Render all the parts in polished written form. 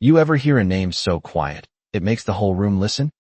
You ever hear a name so quiet, it makes the whole room listen?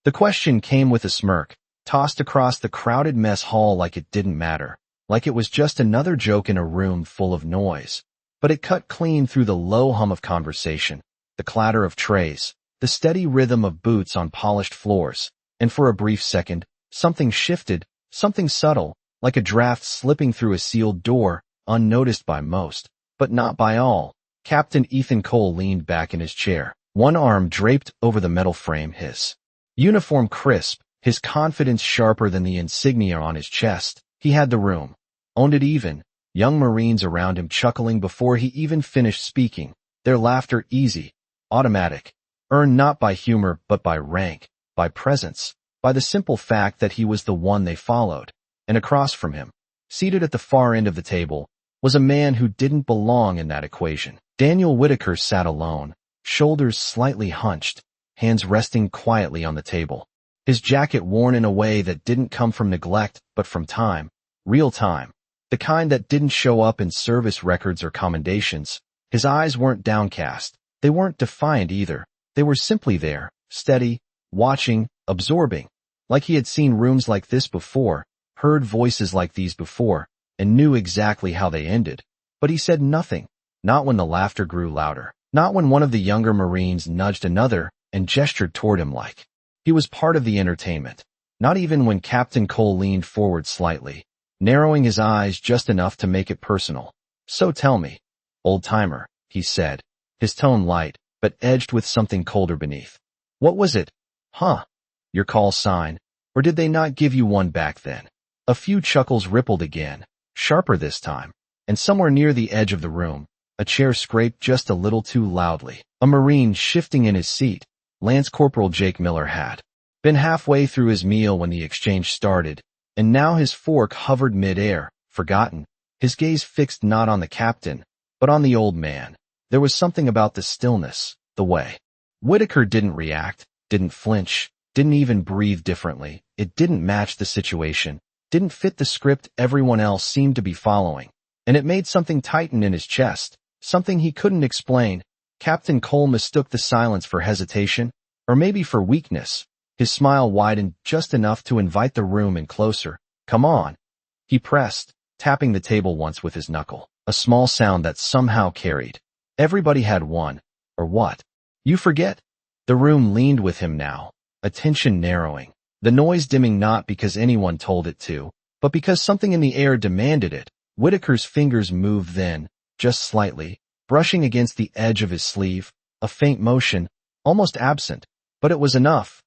The question came with a smirk, tossed across the crowded mess hall like it didn't matter, like it was just another joke in a room full of noise. But it cut clean through the low hum of conversation, the clatter of trays, the steady rhythm of boots on polished floors, and for a brief second, something shifted, something subtle, like a draft slipping through a sealed door, unnoticed by most, but not by all. Captain Ethan Cole leaned back in his chair, one arm draped over the metal frame, his uniform crisp, his confidence sharper than the insignia on his chest. He had the room, owned it even, young Marines around him chuckling before he even finished speaking, their laughter easy, automatic, earned not by humor but by rank, by presence, by the simple fact that he was the one they followed. And across from him, seated at the far end of the table, was a man who didn't belong in that equation. Daniel Whitaker sat alone, shoulders slightly hunched, hands resting quietly on the table. His jacket worn in a way that didn't come from neglect but from time, real time, the kind that didn't show up in service records or commendations. His eyes weren't downcast, they weren't defiant either, they were simply there, steady, watching, absorbing, like he had seen rooms like this before, heard voices like these before, and knew exactly how they ended. But he said nothing, not when the laughter grew louder, not when one of the younger Marines nudged another and gestured toward him like he was part of the entertainment, not even when Captain Cole leaned forward slightly, narrowing his eyes just enough to make it personal. So tell me, old-timer, he said, his tone light, but edged with something colder beneath. What was it? Huh? Your call sign? Or did they not give you one back then? A few chuckles rippled again, sharper this time, and somewhere near the edge of the room, a chair scraped just a little too loudly. A Marine shifting in his seat, Lance Corporal Jake Miller, had been halfway through his meal when the exchange started, and now his fork hovered mid-air, forgotten, his gaze fixed not on the captain, but on the old man. There was something about the stillness, the way Whitaker didn't react, didn't flinch, didn't even breathe differently. It didn't match the situation, didn't fit the script everyone else seemed to be following, and it made something tighten in his chest, something he couldn't explain. Captain Cole mistook the silence for hesitation, or maybe for weakness. His smile widened just enough to invite the room in closer. Come on. He pressed, tapping the table once with his knuckle, a small sound that somehow carried. Everybody had one. Or what? You forget? The room leaned with him now, attention narrowing, the noise dimming not because anyone told it to, but because something in the air demanded it. Whitaker's fingers moved then, just slightly, brushing against the edge of his sleeve, a faint motion, almost absent, but it was enough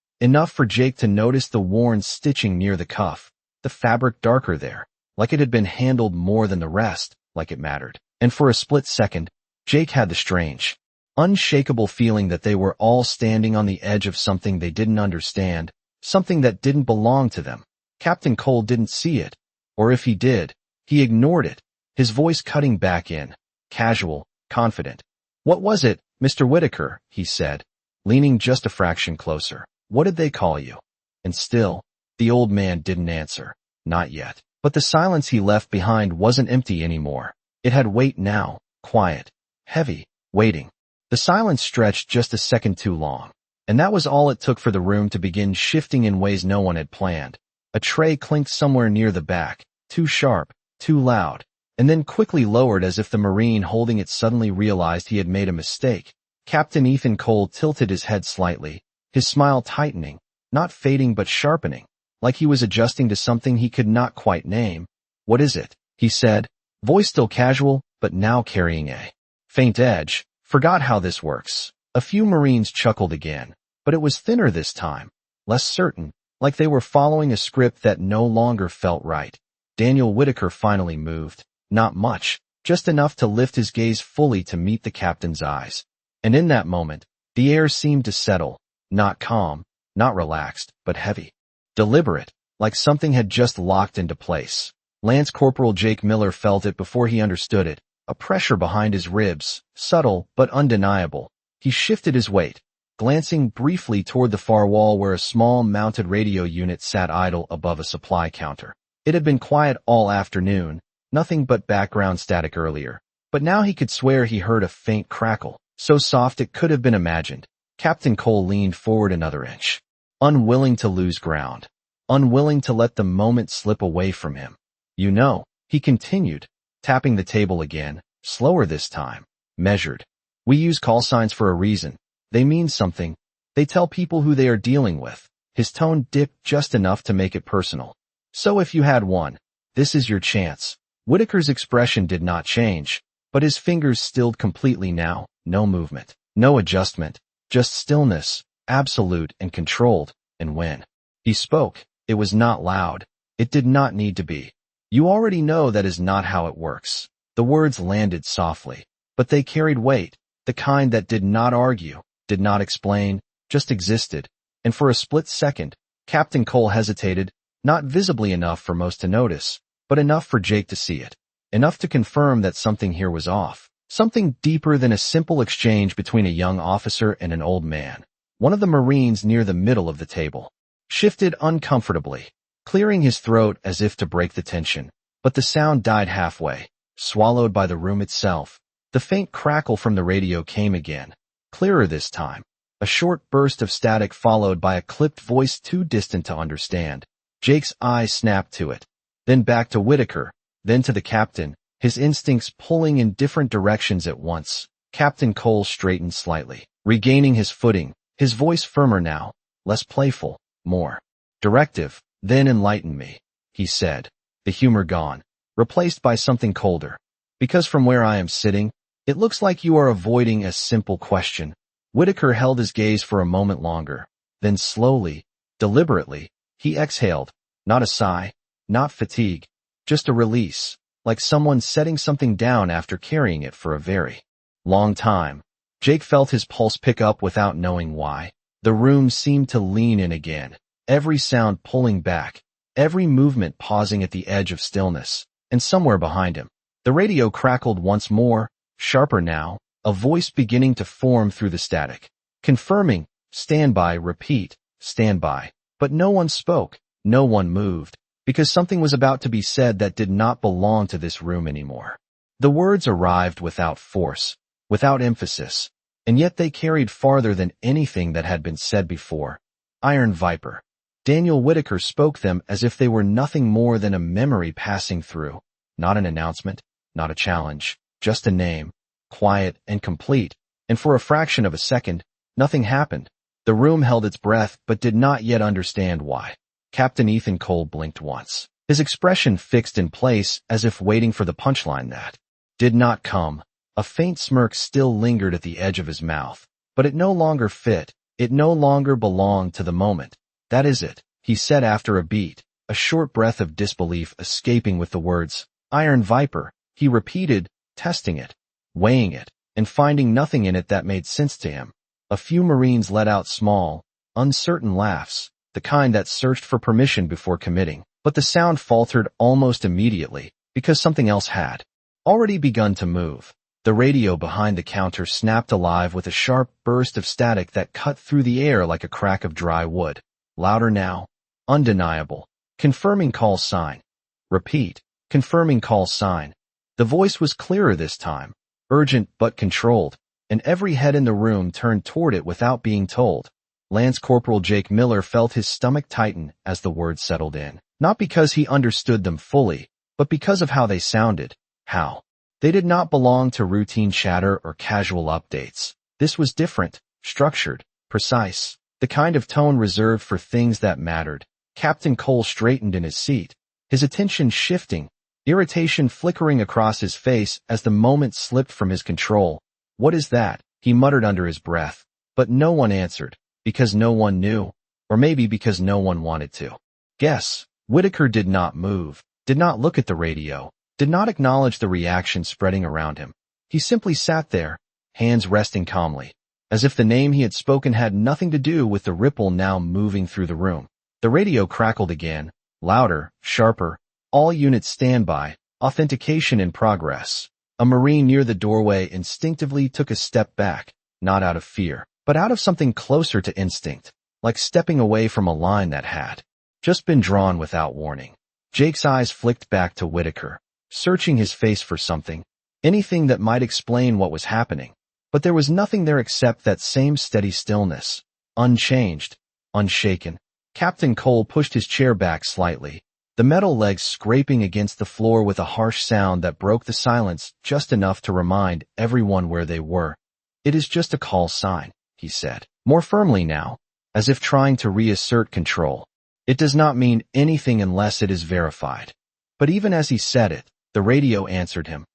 for Jake to notice the worn stitching near the cuff, the fabric darker there, like it had been handled more than the rest, like it mattered. And for a split second, Jake had the strange, unshakable feeling that they were all standing on the edge of something they didn't understand, something that didn't belong to them. Captain Cole didn't see it, or if he did, he ignored it, his voice cutting back in, casual, confident. What was it, Mr. Whitaker? He said, leaning just a fraction closer. What did they call you? And still, the old man didn't answer. Not yet. But the silence he left behind wasn't empty anymore. It had weight now, quiet, heavy, waiting. The silence stretched just a second too long, and that was all it took for the room to begin shifting in ways no one had planned. A tray clinked somewhere near the back, too sharp, too loud, and then quickly lowered as if the Marine holding it suddenly realized he had made a mistake. Captain Ethan Cole tilted his head slightly, his smile tightening, not fading but sharpening, like he was adjusting to something he could not quite name. What is it? He said, voice still casual, but now carrying a faint edge. Forgot how this works. A few Marines chuckled again, but it was thinner this time, less certain, like they were following a script that no longer felt right. Daniel Whitaker finally moved, not much, just enough to lift his gaze fully to meet the captain's eyes. And in that moment, the air seemed to settle, not calm, not relaxed, but heavy, deliberate, like something had just locked into place. Lance Corporal Jake Miller felt it before he understood it, a pressure behind his ribs, subtle but undeniable. He shifted his weight, glancing briefly toward the far wall where a small mounted radio unit sat idle above a supply counter. It had been quiet all afternoon, nothing but background static earlier, but now he could swear he heard a faint crackle, so soft it could have been imagined. Captain Cole leaned forward another inch, unwilling to lose ground, unwilling to let the moment slip away from him. You know, he continued, tapping the table again, slower this time, measured. We use call signs for a reason. They mean something. They tell people who they are dealing with. His tone dipped just enough to make it personal. So if you had one, this is your chance. Whitaker's expression did not change, but his fingers stilled completely now. No movement, no adjustment, just stillness, absolute and controlled. And when he spoke, it was not loud. It did not need to be. You already know that is not how it works. The words landed softly, but they carried weight, the kind that did not argue, did not explain, just existed. And for a split second, Captain Cole hesitated, not visibly enough for most to notice, but enough for Jake to see it. Enough to confirm that something here was off. Something deeper than a simple exchange between a young officer and an old man. One of the Marines near the middle of the table shifted uncomfortably, clearing his throat as if to break the tension. But the sound died halfway, swallowed by the room itself. The faint crackle from the radio came again, clearer this time. A short burst of static followed by a clipped voice too distant to understand. Jake's eyes snapped to it, then back to Whitaker, then to the captain, his instincts pulling in different directions at once. Captain Cole straightened slightly, regaining his footing, his voice firmer now, less playful, more directive. Then enlighten me, he said, the humor gone, replaced by something colder. Because from where I am sitting, it looks like you are avoiding a simple question. Whitaker held his gaze for a moment longer. Then slowly, deliberately, he exhaled, not a sigh, not fatigue, just a release, like someone setting something down after carrying it for a very long time. Jake felt his pulse pick up without knowing why. The room seemed to lean in again, every sound pulling back, every movement pausing at the edge of stillness. And somewhere behind him, the radio crackled once more, sharper now, a voice beginning to form through the static, confirming, stand by, repeat, stand by. But no one spoke, no one moved, because something was about to be said that did not belong to this room anymore. The words arrived without force, without emphasis, and yet they carried farther than anything that had been said before. Iron Viper. Daniel Whitaker spoke them as if they were nothing more than a memory passing through, not an announcement, not a challenge, just a name, quiet and complete, and for a fraction of a second, nothing happened. The room held its breath but did not yet understand why. Captain Ethan Cole blinked once, his expression fixed in place as if waiting for the punchline that did not come. A faint smirk still lingered at the edge of his mouth, but it no longer fit, it no longer belonged to the moment. That is it, he said after a beat, a short breath of disbelief escaping with the words, Iron Viper. He repeated, testing it, weighing it, and finding nothing in it that made sense to him. A few Marines let out small, uncertain laughs, the kind that searched for permission before committing, but the sound faltered almost immediately, because something else had already begun to move. The radio behind the counter snapped alive with a sharp burst of static that cut through the air like a crack of dry wood. Louder now, undeniable, confirming call sign. Repeat, confirming call sign. The voice was clearer this time, urgent but controlled, and every head in the room turned toward it without being told. Lance Corporal Jake Miller felt his stomach tighten as the words settled in, not because he understood them fully, but because of how they sounded. How they did not belong to routine chatter or casual updates. This was different, structured, precise, the kind of tone reserved for things that mattered. Captain Cole straightened in his seat, his attention shifting, irritation flickering across his face as the moment slipped from his control. What is that? He muttered under his breath, but no one answered, because no one knew, or maybe because no one wanted to. Guess. Whitaker did not move, did not look at the radio, did not acknowledge the reaction spreading around him. He simply sat there, hands resting calmly, as if the name he had spoken had nothing to do with the ripple now moving through the room. The radio crackled again, louder, sharper. All units stand by, authentication in progress. A Marine near the doorway instinctively took a step back, not out of fear, but out of something closer to instinct, like stepping away from a line that had just been drawn without warning. Jake's eyes flicked back to Whitaker, searching his face for something, anything that might explain what was happening. But there was nothing there except that same steady stillness. Unchanged, unshaken. Captain Cole pushed his chair back slightly, the metal legs scraping against the floor with a harsh sound that broke the silence just enough to remind everyone where they were. "It is just a call sign," he said, more firmly now, as if trying to reassert control. "It does not mean anything unless it is verified." But even as he said it, the radio answered him.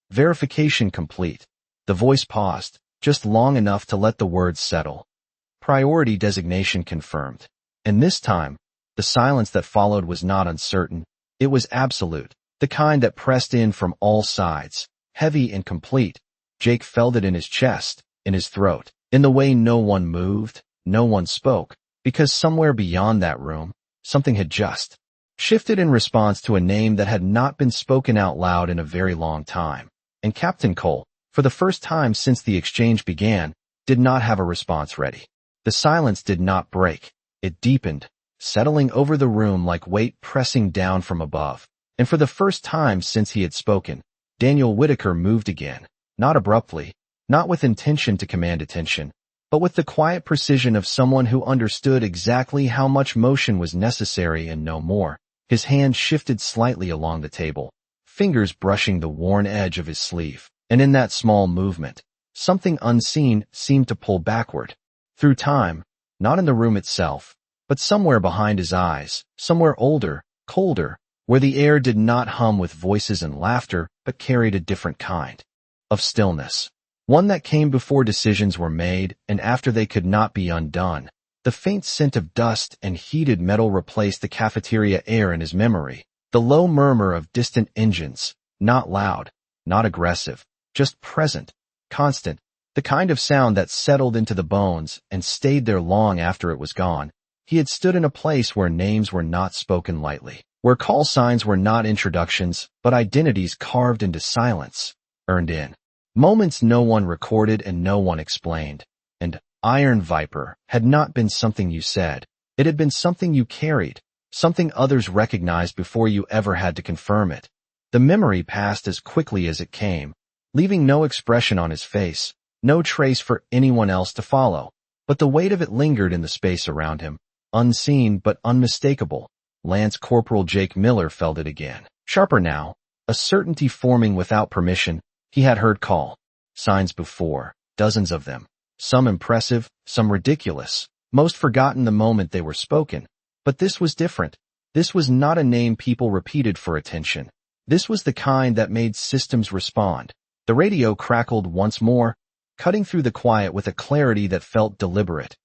Verification complete. The voice paused, just long enough to let the words settle. Priority designation confirmed. And this time, the silence that followed was not uncertain. It was absolute, the kind that pressed in from all sides, heavy and complete. Jake felt it in his chest, in his throat, in the way no one moved, no one spoke, because somewhere beyond that room, something had just shifted in response to a name that had not been spoken out loud in a very long time. And Captain Cole, for the first time since the exchange began, did not have a response ready. The silence did not break. It deepened, settling over the room like weight pressing down from above. And for the first time since he had spoken, Daniel Whitaker moved again, not abruptly, not with intention to command attention, but with the quiet precision of someone who understood exactly how much motion was necessary and no more. His hand shifted slightly along the table, fingers brushing the worn edge of his sleeve, and in that small movement, something unseen seemed to pull backward, through time, not in the room itself, but somewhere behind his eyes, somewhere older, colder, where the air did not hum with voices and laughter, but carried a different kind of stillness. One that came before decisions were made and after they could not be undone. The faint scent of dust and heated metal replaced the cafeteria air in his memory. The low murmur of distant engines, not loud, not aggressive, just present, constant, the kind of sound that settled into the bones and stayed there long after it was gone. He had stood in a place where names were not spoken lightly, where call signs were not introductions, but identities carved into silence, earned in moments no one recorded and no one explained. And Iron Viper had not been something you said. It had been something you carried, something others recognized before you ever had to confirm it. The memory passed as quickly as it came, leaving no expression on his face, no trace for anyone else to follow. But the weight of it lingered in the space around him, unseen but unmistakable. Lance Corporal Jake Miller felt it again, sharper now, a certainty forming without permission. He had heard call signs before, dozens of them, some impressive, some ridiculous, most forgotten the moment they were spoken. But this was different. This was not a name people repeated for attention. This was the kind that made systems respond. The radio crackled once more, cutting through the quiet with a clarity that felt deliberate.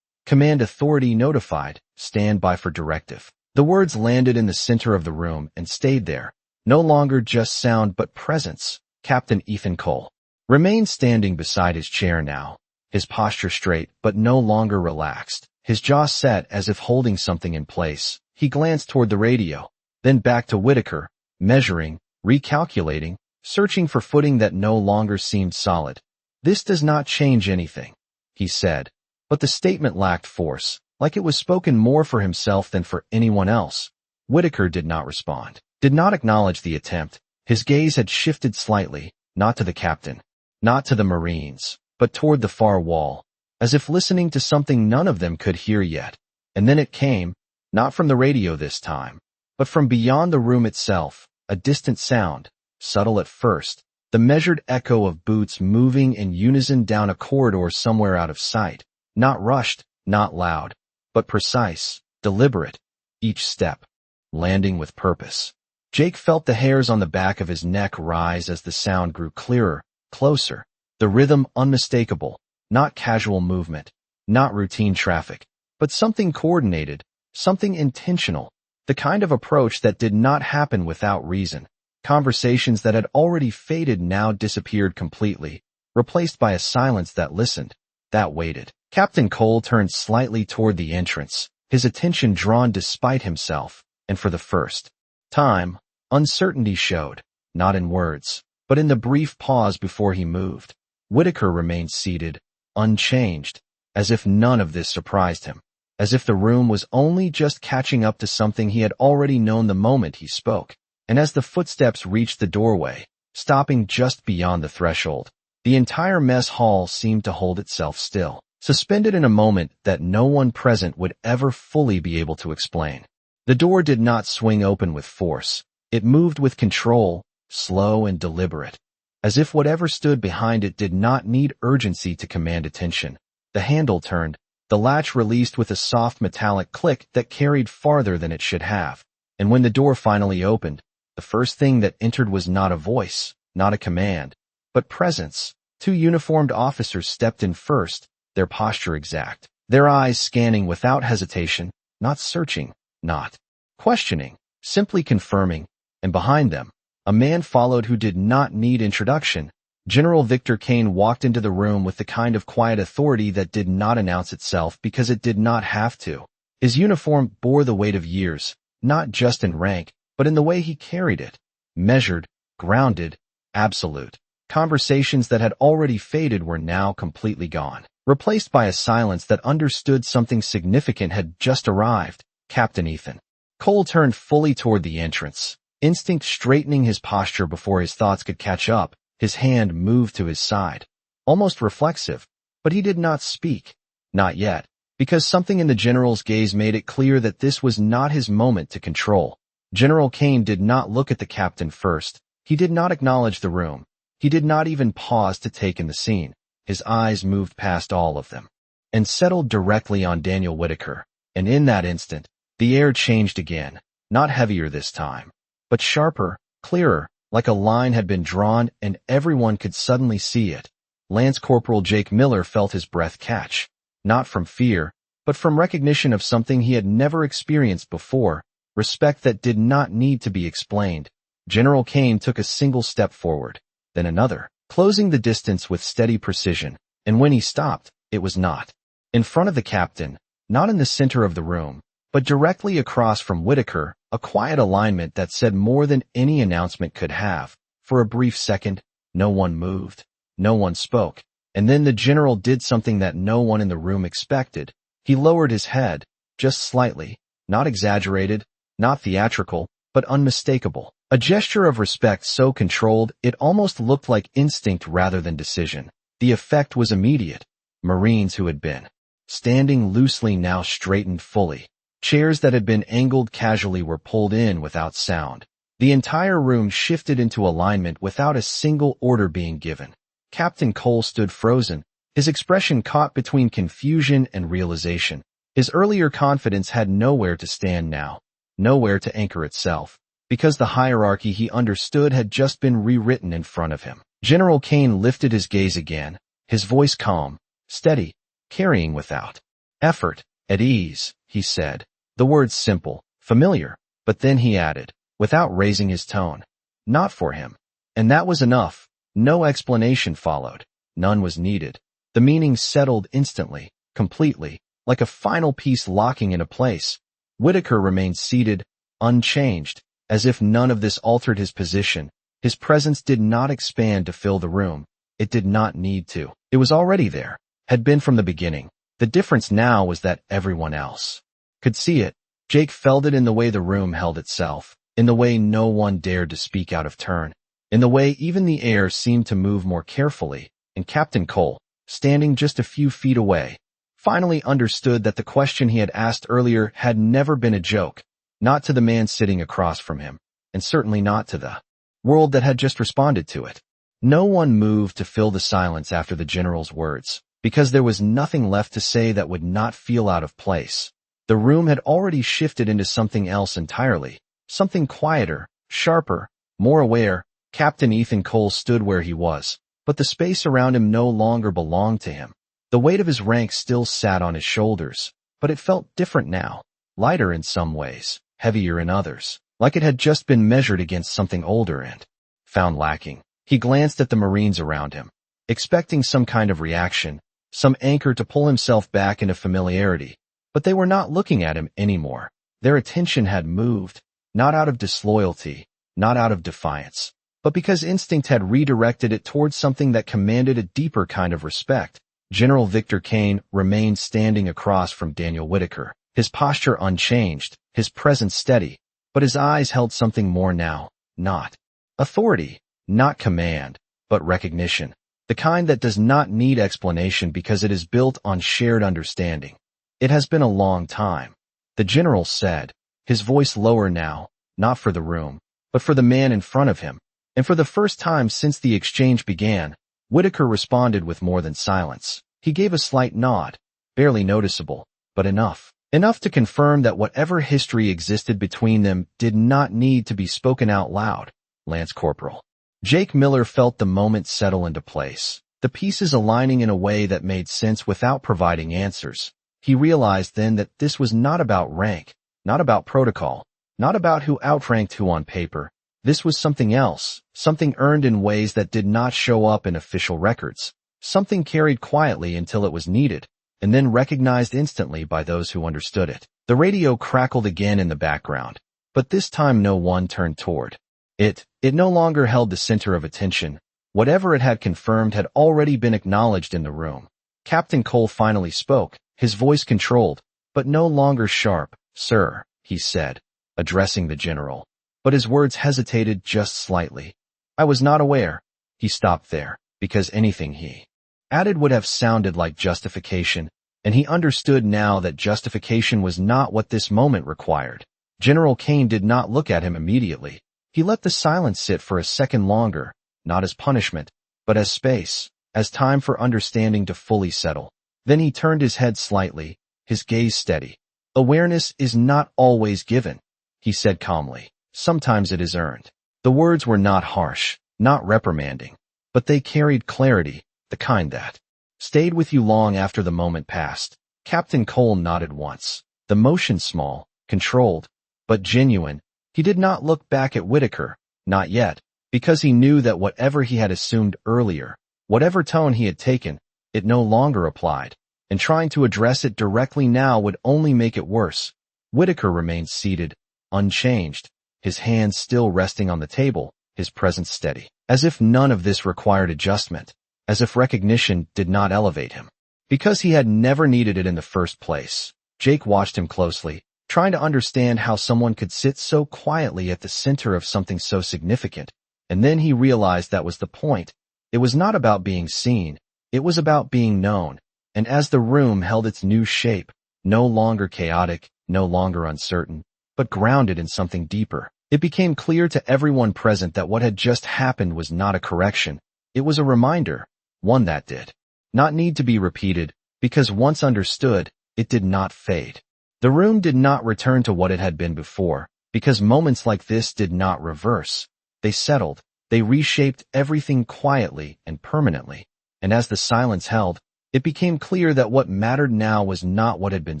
"Command authority notified, stand by for directive." The words landed in the center of the room and stayed there, no longer just sound but presence. Captain Ethan Cole remained standing beside his chair now, his posture straight but no longer relaxed, his jaw set as if holding something in place. He glanced toward the radio, then back to Whitaker, measuring, recalculating, searching for footing that no longer seemed solid. "This does not change anything," he said, but the statement lacked force, like it was spoken more for himself than for anyone else. Whitaker did not respond, did not acknowledge the attempt. His gaze had shifted slightly, not to the captain, not to the Marines, but toward the far wall, as if listening to something none of them could hear yet. And then it came, not from the radio this time, but from beyond the room itself, a distant sound, subtle at first, the measured echo of boots moving in unison down a corridor somewhere out of sight, not rushed, not loud, but precise, deliberate, each step landing with purpose. Jake felt the hairs on the back of his neck rise as the sound grew clearer, closer, the rhythm unmistakable, not casual movement, not routine traffic, but something coordinated, something intentional, the kind of approach that did not happen without reason. Conversations that had already faded now disappeared completely, replaced by a silence that listened, that waited. Captain Cole turned slightly toward the entrance, his attention drawn despite himself, and for the first time, uncertainty showed, not in words, but in the brief pause before he moved. Whitaker remained seated, unchanged, as if none of this surprised him, as if the room was only just catching up to something he had already known the moment he spoke. And as the footsteps reached the doorway, stopping just beyond the threshold, The entire mess hall seemed to hold itself still, suspended in a moment that no one present would ever fully be able to explain. The door did not swing open with force. It moved with control, slow and deliberate, as if whatever stood behind it did not need urgency to command attention. The handle turned, the latch released with a soft metallic click that carried farther than it should have. And when the door finally opened, the first thing that entered was not a voice, not a command, but presence. Two uniformed officers stepped in first, their posture exact, their eyes scanning without hesitation, not searching, not questioning, simply confirming, and behind them, a man followed who did not need introduction. General Victor Kane walked into the room with the kind of quiet authority that did not announce itself because it did not have to. His uniform bore the weight of years, not just in rank, but in the way he carried it. Measured, grounded, absolute. Conversations that had already faded were now completely gone, replaced by a silence that understood something significant had just arrived. Captain Ethan Cole turned fully toward the entrance, instinct straightening his posture before his thoughts could catch up. His hand moved to his side, almost reflexive, but he did not speak. Not yet, because something in the general's gaze made it clear that this was not his moment to control. General Kane did not look at the captain first. He did not acknowledge the room. He did not even pause to take in the scene. His eyes moved past all of them and settled directly on Daniel Whitaker. And in that instant, the air changed again, not heavier this time, but sharper, clearer, like a line had been drawn and everyone could suddenly see it. Lance Corporal Jake Miller felt his breath catch, not from fear, but from recognition of something he had never experienced before, respect that did not need to be explained. General Kane took a single step forward, then another, closing the distance with steady precision, and when he stopped, it was not in front of the captain, not in the center of the room, but directly across from Whitaker, a quiet alignment that said more than any announcement could have. For a brief second, no one moved, no one spoke, and then the general did something that no one in the room expected. He lowered his head, just slightly, not exaggerated, not theatrical, but unmistakable. A gesture of respect so controlled it almost looked like instinct rather than decision. The effect was immediate. Marines who had been standing loosely now straightened fully. Chairs that had been angled casually were pulled in without sound. The entire room shifted into alignment without a single order being given. Captain Cole stood frozen, his expression caught between confusion and realization. His earlier confidence had nowhere to stand now, nowhere to anchor itself, because the hierarchy he understood had just been rewritten in front of him. General Kane lifted his gaze again, his voice calm, steady, carrying without effort. At ease, he said. The words simple, familiar, but then he added, without raising his tone, not for him. And that was enough. No explanation followed. None was needed. The meaning settled instantly, completely, like a final piece locking into place. Whitaker remained seated, unchanged, as if none of this altered his position. His presence did not expand to fill the room. It did not need to. It was already there, had been from the beginning. The difference now was that everyone else could see it. Jake felt it in the way the room held itself, in the way no one dared to speak out of turn, in the way even the air seemed to move more carefully, and Captain Cole, standing just a few feet away, finally understood that the question he had asked earlier had never been a joke, not to the man sitting across from him, and certainly not to the world that had just responded to it. No one moved to fill the silence after the general's words, because there was nothing left to say that would not feel out of place. The room had already shifted into something else entirely, something quieter, sharper, more aware. Captain Ethan Cole stood where he was, but the space around him no longer belonged to him. The weight of his rank still sat on his shoulders, but it felt different now, lighter in some ways, heavier in others, like it had just been measured against something older and found lacking. He glanced at the Marines around him, expecting some kind of reaction, some anchor to pull himself back into familiarity. But they were not looking at him anymore. Their attention had moved, not out of disloyalty, not out of defiance, but because instinct had redirected it towards something that commanded a deeper kind of respect. General Victor Kane remained standing across from Daniel Whitaker, his posture unchanged, his presence steady, but his eyes held something more now, not authority, not command, but recognition. The kind that does not need explanation because it is built on shared understanding. It has been a long time, the general said, his voice lower now, not for the room, but for the man in front of him. And for the first time since the exchange began, Whitaker responded with more than silence. He gave a slight nod, barely noticeable, but enough. Enough to confirm that whatever history existed between them did not need to be spoken out loud. Lance Corporal. Jake Miller felt the moment settle into place, the pieces aligning in a way that made sense without providing answers. He realized then that this was not about rank, not about protocol, not about who outranked who on paper. This was something else, something earned in ways that did not show up in official records, something carried quietly until it was needed, and then recognized instantly by those who understood it. The radio crackled again in the background, but this time no one turned toward it. It no longer held the center of attention. Whatever it had confirmed had already been acknowledged in the room. Captain Cole finally spoke, his voice controlled, but no longer sharp. "Sir," he said, addressing the general. But his words hesitated just slightly. "I was not aware." He stopped there, because anything he added would have sounded like justification, and he understood now that justification was not what this moment required. General Kane did not look at him immediately. He let the silence sit for a second longer, not as punishment, but as space, as time for understanding to fully settle. Then he turned his head slightly, his gaze steady. "Awareness is not always given," he said calmly. "Sometimes it is earned." The words were not harsh, not reprimanding, but they carried clarity, the kind that stayed with you long after the moment passed. Captain Cole nodded once, the motion small, controlled, but genuine. He did not look back at Whitaker, not yet, because he knew that whatever he had assumed earlier, whatever tone he had taken, it no longer applied, and trying to address it directly now would only make it worse. Whitaker remained seated, unchanged, his hands still resting on the table, his presence steady, as if none of this required adjustment, as if recognition did not elevate him, because he had never needed it in the first place. Jake watched him closely, trying to understand how someone could sit so quietly at the center of something so significant, and then he realized that was the point. It was not about being seen, it was about being known, and as the room held its new shape, no longer chaotic, no longer uncertain, but grounded in something deeper, it became clear to everyone present that what had just happened was not a correction, it was a reminder, one that did not need to be repeated, because once understood, it did not fade. The room did not return to what it had been before, because moments like this did not reverse. They settled, they reshaped everything quietly and permanently, and as the silence held, it became clear that what mattered now was not what had been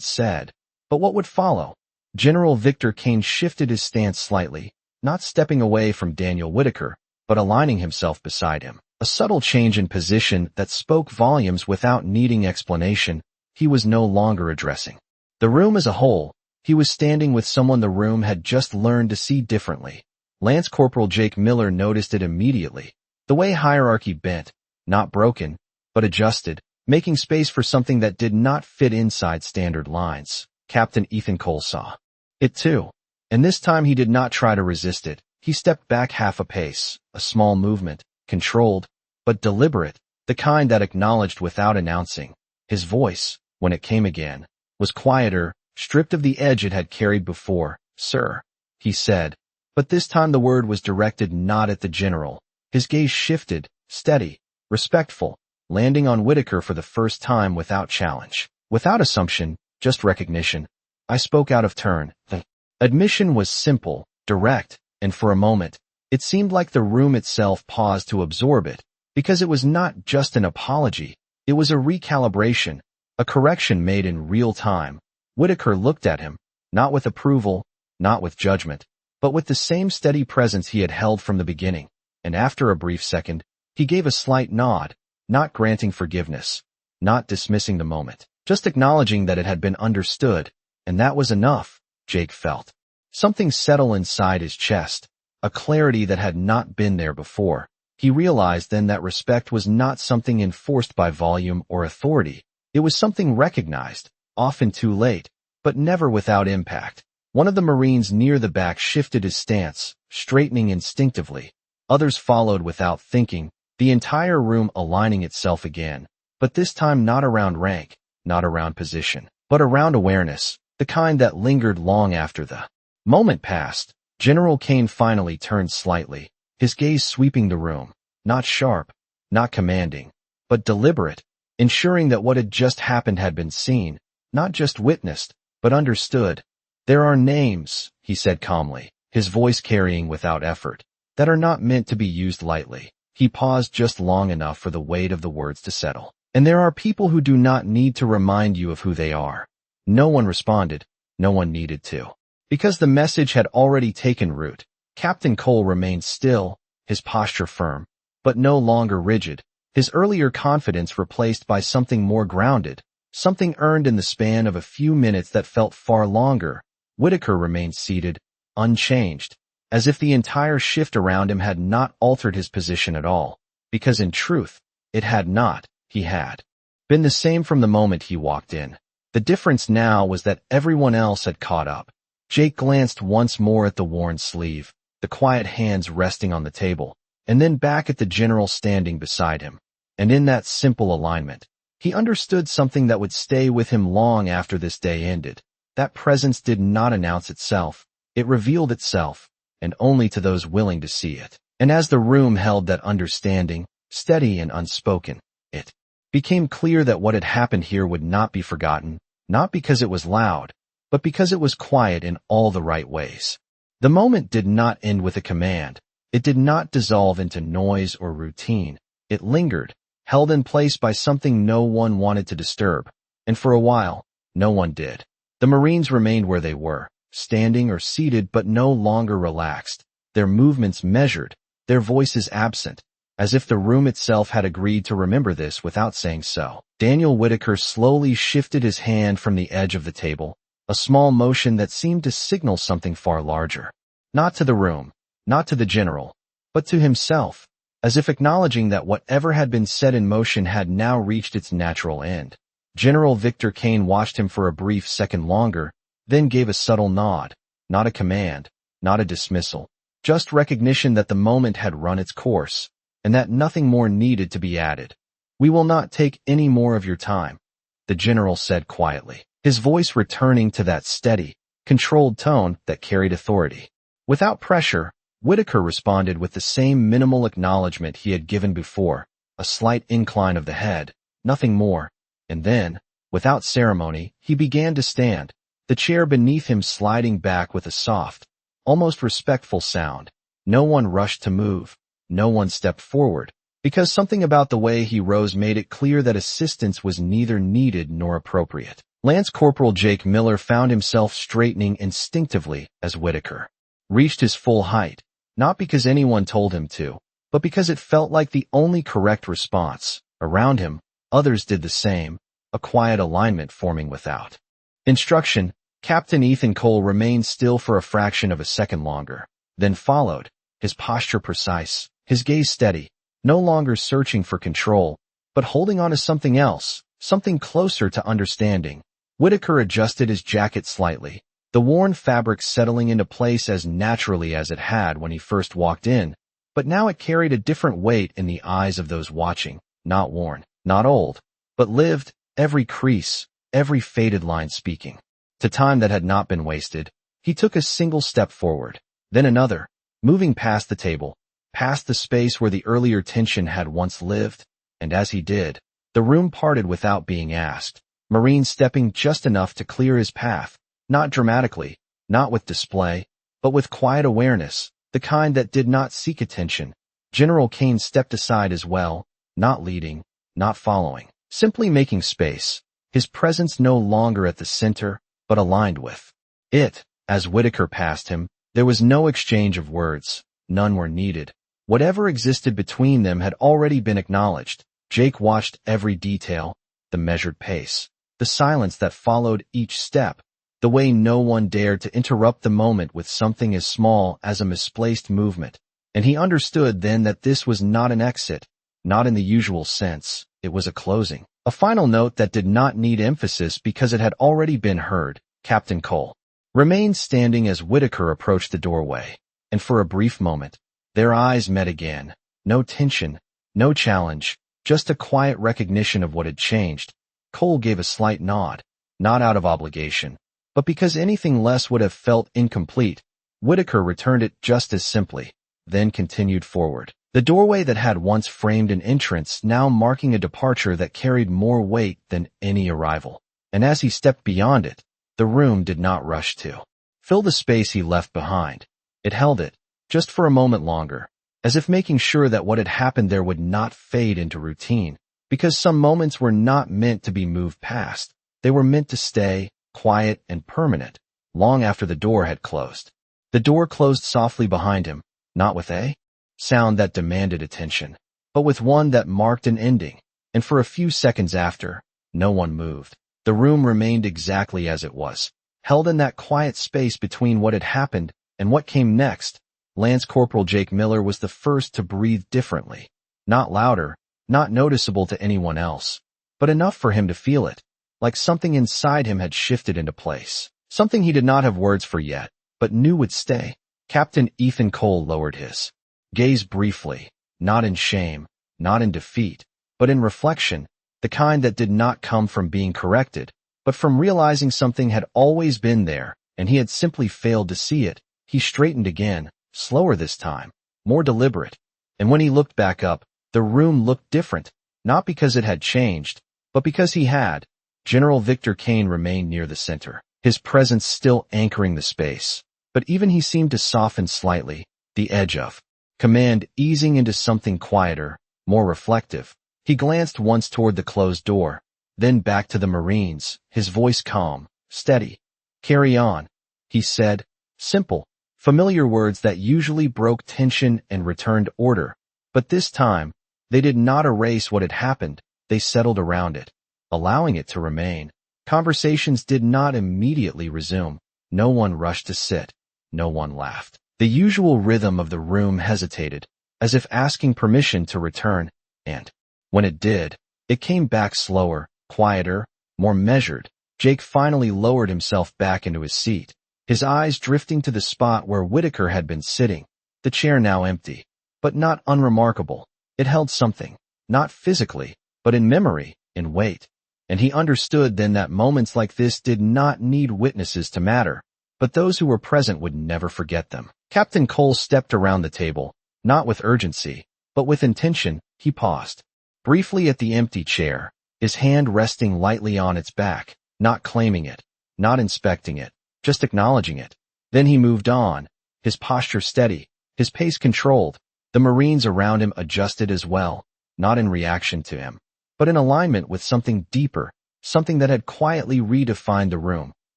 said, but what would follow. General Victor Kane shifted his stance slightly, not stepping away from Daniel Whitaker, but aligning himself beside him. A subtle change in position that spoke volumes without needing explanation. He was no longer addressing the room as a whole. He was standing with someone the room had just learned to see differently. Lance Corporal Jake Miller noticed it immediately. The way hierarchy bent, not broken, but adjusted, making space for something that did not fit inside standard lines. Captain Ethan Cole saw it too, and this time he did not try to resist it. He stepped back half a pace, a small movement, controlled, but deliberate, the kind that acknowledged without announcing. His voice, when it came again, was quieter, stripped of the edge it had carried before. "Sir," he said, but this time the word was directed not at the general. His gaze shifted, steady, respectful, landing on Whitaker for the first time without challenge, without assumption, just recognition. "I spoke out of turn." The admission was simple, direct, and for a moment, it seemed like the room itself paused to absorb it, because it was not just an apology, it was a recalibration, a correction made in real time. Whitaker looked at him, not with approval, not with judgment, but with the same steady presence he had held from the beginning, and after a brief second, he gave a slight nod, not granting forgiveness, not dismissing the moment, just acknowledging that it had been understood, and that was enough. Jake felt something settle inside his chest, a clarity that had not been there before. He realized then that respect was not something enforced by volume or authority. It was something recognized, often too late, but never without impact. One of the Marines near the back shifted his stance, straightening instinctively. Others followed without thinking, the entire room aligning itself again, but this time not around rank, not around position, but around awareness, the kind that lingered long after the moment passed. General Kane finally turned slightly, his gaze sweeping the room, not sharp, not commanding, but deliberate, ensuring that what had just happened had been seen, not just witnessed, but understood. There are names, he said calmly, his voice carrying without effort, that are not meant to be used lightly. He paused just long enough for the weight of the words to settle. And there are people who do not need to remind you of who they are. No one responded. No one needed to. Because the message had already taken root, Captain Cole remained still, his posture firm, but no longer rigid, his earlier confidence replaced by something more grounded, something earned in the span of a few minutes that felt far longer. Whitaker remained seated, unchanged, as if the entire shift around him had not altered his position at all, because in truth, it had not. He had been the same from the moment he walked in. The difference now was that everyone else had caught up. Jake glanced once more at the worn sleeve, the quiet hands resting on the table, and then back at the general standing beside him. And in that simple alignment, he understood something that would stay with him long after this day ended. That presence did not announce itself. It revealed itself, and only to those willing to see it. And as the room held that understanding, steady and unspoken, it became clear that what had happened here would not be forgotten, not because it was loud, but because it was quiet in all the right ways. The moment did not end with a command. It did not dissolve into noise or routine. It lingered, held in place by something no one wanted to disturb. And for a while, no one did. The Marines remained where they were, standing or seated but no longer relaxed, their movements measured, their voices absent, as if the room itself had agreed to remember this without saying so. Daniel Whitaker slowly shifted his hand from the edge of the table, a small motion that seemed to signal something far larger. Not to the room, not to the general, but to himself, as if acknowledging that whatever had been set in motion had now reached its natural end. General Victor Kane watched him for a brief second longer, then gave a subtle nod, not a command, not a dismissal, just recognition that the moment had run its course, and that nothing more needed to be added. "We will not take any more of your time," the general said quietly, his voice returning to that steady, controlled tone that carried authority. Without pressure, Whitaker responded with the same minimal acknowledgment he had given before, a slight incline of the head, nothing more, and then, without ceremony, he began to stand, the chair beneath him sliding back with a soft, almost respectful sound. No one rushed to move. No one stepped forward, because something about the way he rose made it clear that assistance was neither needed nor appropriate. Lance Corporal Jake Miller found himself straightening instinctively as Whitaker reached his full height, not because anyone told him to, but because it felt like the only correct response. Around him, others did the same, a quiet alignment forming without instruction. Captain Ethan Cole remained still for a fraction of a second longer, then followed, his posture precise, his gaze steady, no longer searching for control, but holding on to something else, something closer to understanding. Whitaker adjusted his jacket slightly, the worn fabric settling into place as naturally as it had when he first walked in, but now it carried a different weight in the eyes of those watching, not worn, not old, but lived, every crease, every faded line speaking to time that had not been wasted. He took a single step forward, then another, moving past the table, past the space where the earlier tension had once lived, and as he did, the room parted without being asked, Marine stepping just enough to clear his path, not dramatically, not with display, but with quiet awareness, the kind that did not seek attention. General Kane stepped aside as well, not leading, not following, simply making space, his presence no longer at the center, but aligned with it. As Whitaker passed him, there was no exchange of words, none were needed. Whatever existed between them had already been acknowledged. Jake watched every detail, the measured pace, the silence that followed each step, the way no one dared to interrupt the moment with something as small as a misplaced movement. And he understood then that this was not an exit, not in the usual sense, it was a closing. A final note that did not need emphasis because it had already been heard. Captain Cole remained standing as Whitaker approached the doorway, and for a brief moment, their eyes met again. No tension, No challenge, just a quiet recognition of what had changed. Cole gave a slight nod, not out of obligation, but because anything less would have felt incomplete. Whitaker returned it just as simply, then continued forward. The doorway that had once framed an entrance now marking a departure that carried more weight than any arrival. And as he stepped beyond it, the room did not rush to fill the space he left behind. It held it, just for a moment longer, as if making sure that what had happened there would not fade into routine, because some moments were not meant to be moved past. They were meant to stay, quiet and permanent, long after the door had closed. The door closed softly behind him, not with a sound that demanded attention, but with one that marked an ending, and for a few seconds after, no one moved. The room remained exactly as it was, held in that quiet space between what had happened and what came next. Lance Corporal Jake Miller was the first to breathe differently, not louder, not noticeable to anyone else, but enough for him to feel it, like something inside him had shifted into place, something he did not have words for yet, but knew would stay. Captain Ethan Cole lowered his gaze briefly, not in shame, not in defeat, but in reflection, the kind that did not come from being corrected, but from realizing something had always been there, and he had simply failed to see it. He straightened again, slower this time, more deliberate, and when he looked back up, the room looked different, not because it had changed, but because he had. General Victor Kane remained near the center, his presence still anchoring the space, but even he seemed to soften slightly, the edge of command easing into something quieter, more reflective. He glanced once toward the closed door, then back to the Marines, his voice calm, steady. "Carry on," he said, simple, familiar words that usually broke tension and returned order. But this time, they did not erase what had happened, they settled around it, allowing it to remain. Conversations did not immediately resume. No one rushed to sit. No one laughed. The usual rhythm of the room hesitated, as if asking permission to return, and when it did, it came back slower, quieter, more measured. Jake finally lowered himself back into his seat, his eyes drifting to the spot where Whitaker had been sitting, the chair now empty, but not unremarkable. It held something, not physically, but in memory, in weight. And he understood then that moments like this did not need witnesses to matter, but those who were present would never forget them. Captain Cole stepped around the table, not with urgency, but with intention. He paused briefly at the empty chair, his hand resting lightly on its back, not claiming it, not inspecting it, just acknowledging it. Then he moved on, his posture steady, his pace controlled. The Marines around him adjusted as well, not in reaction to him, but in alignment with something deeper, something that had quietly redefined the room.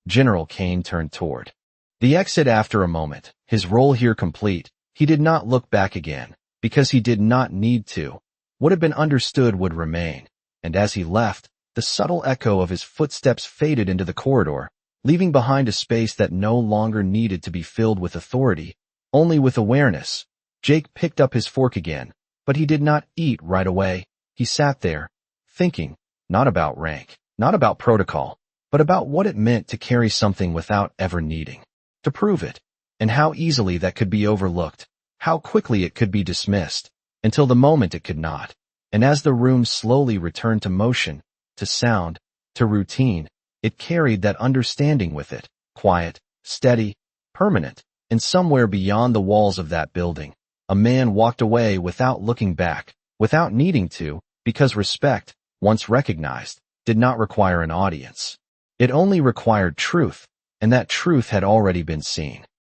General Kane turned toward the exit after a moment, his role here complete. He did not look back again, because he did not need to. What had been understood would remain, and as he left, the subtle echo of his footsteps faded into the corridor, leaving behind a space that no longer needed to be filled with authority, only with awareness. Jake picked up his fork again, but he did not eat right away. He sat there, thinking, not about rank, not about protocol, but about what it meant to carry something without ever needing to prove it, and how easily that could be overlooked, how quickly it could be dismissed, until the moment it could not. And as the room slowly returned to motion, to sound, to routine, it carried that understanding with it, quiet, steady, permanent. And somewhere beyond the walls of that building, a man walked away without looking back, without needing to, because respect, once recognized, did not require an audience. It only required truth, and that truth had already been seen.